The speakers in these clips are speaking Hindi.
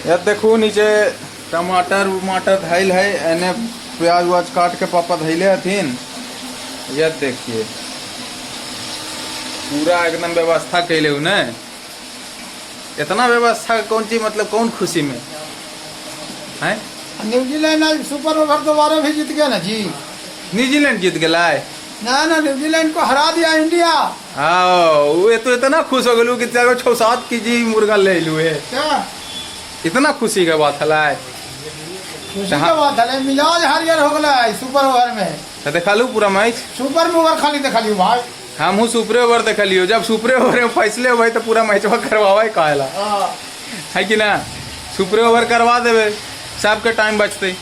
यार देखो नीचे टमाटर वमाटर धैल है, एने प्याज व्याज काट के पापा धैले हथिन। यह देखिए पूरा एकदम व्यवस्था कैले हूँ न। इतना व्यवस्था कौन चीज, मतलब कौन खुशी में है। न्यूजीलैंड आज सुपर ओवर दोबारा भी जीत गया ना जी। न्यूजीलैंड जीत गया है ना न्यूजीलैंड को हरा दिया इंडिया। हाँ वो तो इतना खुश हो गलू कि 6-7 केजी मुर्गा ले लू है। क्या इतना खुशी का बात है। खुशी का बात है, मिजाज हरियर हो गया है सुपर ओवर में। तो देखा लू पूरा मैच, सुपर में ओवर खाली देखा लियो भाई। हम सुपरे ओवर देख लियो। जब सुपरे ओवर में फैसले हो तो पूरा मैचवा करवावा काहेला है कि ना। सुपरे ओवर करवा देवे सबके टाइम बचते।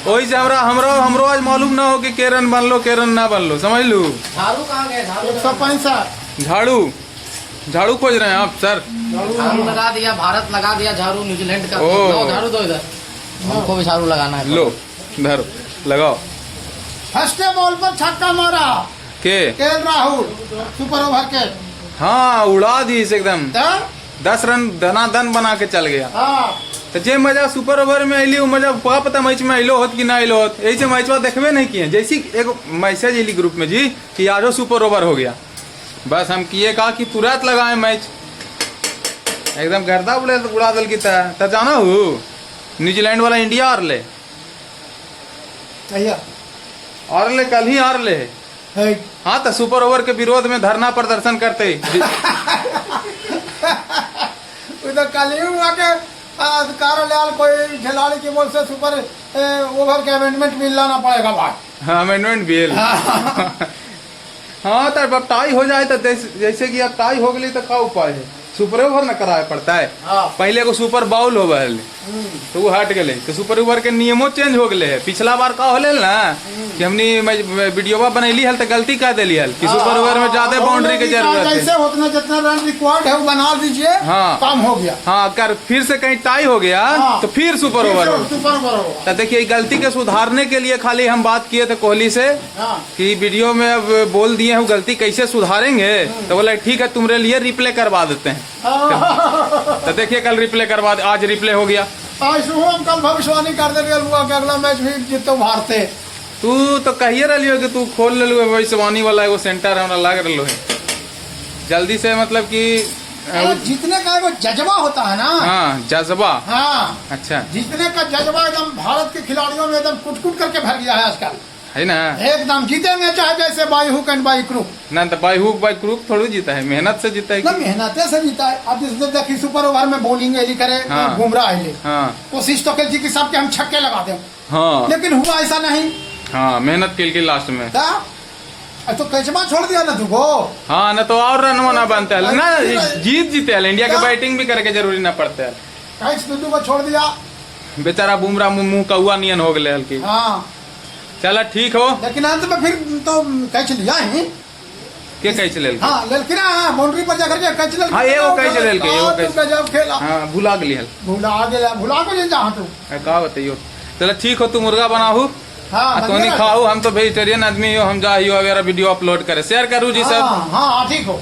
वही से हमरो आज मालूम ना हो कि के रन बन लो के रन ना बन लो, समझ लू। झाड़ू कहाँ गए? 165 झाड़ू खोज रहे हैं आप सर। झाड़ू लगा दिया, भारत लगा दिया झाड़ू न्यूजीलैंड का। झाड़ू दो इधर, हमको भी झाड़ू लगाना है। लो धरो लगाओ। फर्स्ट बॉल पर छक्का मारा के राहुल सुपर ओवर के। हाँ उड़ा दी इसे एकदम। 10 रन धनाधन बना के चल गया। तो जे मजा सुपर ओवर में अली मजा पता मैच में अलो होत कि ना अलो होत। यही से मैचवा देखबे नहीं किए। जैसी एक मैसेज अली ग्रुप में जी कि आजो सुपर ओवर हो गया, बस हम किए कहा कि तुरंत लगाए मैच। एकदम गर्दा उड़ा दल की तरह। जाना हो न्यूजीलैंड वाला इंडिया हार ले कल ही हार ले। हाँ तो सुपर ओवर के विरोध में धरना प्रदर्शन करते कल ही हुआ के कार्यालय कोई खिलाड़ी की बोल से सुपर ओवर के अमेंडमेंट बिल लाना पड़ेगा भाई। हाँ अमेंडमेंट बिल। हाँ तो अब टाई हो जाए तो जैसे कि अब टाई हो गई तो क्या उपाय है। सुपर ओवर न कराया पड़ता है। पहले को सुपर बाउल हो तो वो हट गए। तो सुपर ओवर के नियमों चेंज हो गए है। पिछला बार का होले ना कि हमने वीडियो बनैली हल तो गलती कर दिली हल कि सुपर ओवर में ज्यादा बाउंड्री की जरूरत है। उतना जितना रन रिक्वायर्ड है वो बना दीजिए। हाँ काम हो गया। हाँ कर फिर से कहीं टाई हो गया तो फिर सुपर ओवर हो। तो देखिए गलती के सुधारने के लिए खाली हम बात किए थे कोहली से कि वीडियो में अब बोल दिए हैं गलती कैसे सुधारेंगे। तो बोला ठीक है तुम्हारे लिए रिप्ले करवा देते हैं। तो देखिए कल रिप्ले करवा, आज रिप्ले हो गया। आज हम कल भविष्यवाणी कर दे कि अगला मैच भी जीतो भारते। तू तो कहिए रही हो कि तू खोल ले लो भविष्यवाणी वाला एगो सेंटर हमरा लग रहा है जल्दी से, मतलब कि जीतने का एगो जज्बा होता है ना। हाँ जज्बा। हाँ अच्छा जीतने का जज्बा एकदम भारत के खिलाड़ियों में एकदम कुट करके भर गया है आजकल, है ना। एकदम जीतेंगे चाहे जैसे by hook and by crook. ना तो बाई हुक बाई क्रूक थोड़ी जीता है, मेहनत से जीता है। मेहनत से जीता है। अब देखिए सुपर ओवर में बॉलिंग एली करे बुमराह एली। कोशिश तो की कि सबके हम छक्के लगा दें। हाँ लेकिन हुआ ऐसा नहीं। हाँ मेहनत के लास्ट में तो कैचमा छोड़ दिया ना तुमको। हाँ ना तो और रन ना बनता है ना, जीते है इंडिया के बैटिंग भी करके जरूरी ना पड़ता है। कैच दुदू को छोड़ दिया बेचारा बुमराह मुंह कौआ नियन हो गए हल्की। हाँ चला ठीक हो, लेकिन अंत में फिर तो कैच लिया है के कैच ले। हाँ लेकिन बाउंड्री पर जाकर के कैच ले। हाँ एगो कैच ले के एगो कैच जब खेला। हाँ भुला गली भुला को जहाँ तू का बताइयो। चला ठीक हो, तू मुर्गा बनाऊ। हाँ तो नहीं खाओ, हम तो वेजिटेरियन आदमी हो। हम जाइयो अगर वीडियो अपलोड करे शेयर करूँ जी सब। हाँ ठीक हो।